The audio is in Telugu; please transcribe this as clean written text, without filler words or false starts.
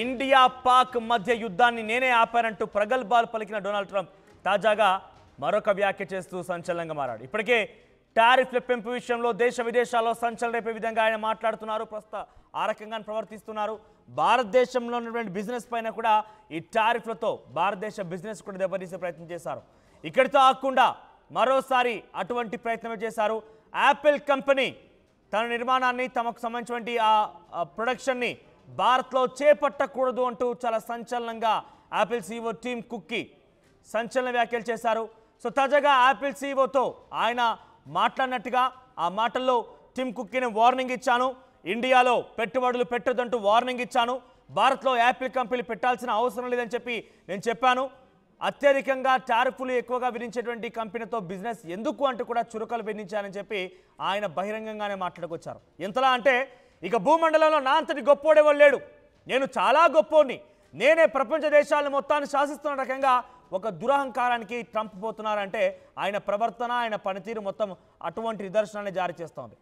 ఇండియా పాక్ మధ్య యుద్ధాన్ని నేనే ఆపానంటూ ప్రగల్భాలు పలికిన డొనాల్డ్ ట్రంప్ తాజాగా మరొక వ్యాఖ్య చేస్తూ సంచలనంగా మారాడు. ఇప్పటికే టారిఫ్ల పెంపు విషయంలో దేశ విదేశాల్లో సంచలనం రేపే విధంగా ఆయన మాట్లాడుతున్నారు. ప్రస్తుత ఆ రకంగా ప్రవర్తిస్తున్నారు. భారతదేశంలో ఉన్నటువంటి బిజినెస్ పైన కూడా ఈ టారిఫ్లతో భారతదేశ బిజినెస్ కూడా దెబ్బతీసే ప్రయత్నం చేశారు. ఇక్కడితో ఆగకుండా మరోసారి అటువంటి ప్రయత్నమే చేశారు. యాపిల్ కంపెనీ తన నిర్మాణాన్ని తమకు సంబంధించినటువంటి ఆ ప్రొడక్షన్ని భారత్లో చేపట్టకూడదు అంటూ చాలా సంచలనంగా యాపిల్ సీఈఓ టిమ్ కుక్ సంచలన వ్యాఖ్యలు చేశారు. సో తాజాగా యాపిల్ సీఈఓతో ఆయన మాట్లాడినట్టుగా ఆ మాటల్లో టిమ్ కుక్ని వార్నింగ్ ఇచ్చాను, ఇండియాలో పెట్టుబడులు పెట్టొద్దంటూ వార్నింగ్ ఇచ్చాను, భారత్లో యాపిల్ కంపెనీ పెట్టాల్సిన అవసరం లేదని చెప్పి నేను చెప్పాను, అత్యధికంగా టారిఫ్లు ఎక్కువగా విధించేటువంటి కంపెనీతో బిజినెస్ ఎందుకు అంటూ కూడా చురకలు విధించానని చెప్పి ఆయన బహిరంగంగానే మాట్లాడుకొచ్చారు. ఎంతలా అంటే ఇక భూమండలంలో నా అంతటి గొప్పోడేవాళ్ళు లేడు, నేను చాలా గొప్పోడిని, నేనే ప్రపంచ దేశాలను మొత్తాన్ని శాసిస్తున్న రకంగా ఒక దురహంకారానికి ట్రంప్ పోతున్నారంటే ఆయన ప్రవర్తన ఆయన పనితీరు మొత్తం అటువంటి నిదర్శనాన్ని జారీ చేస్తోంది.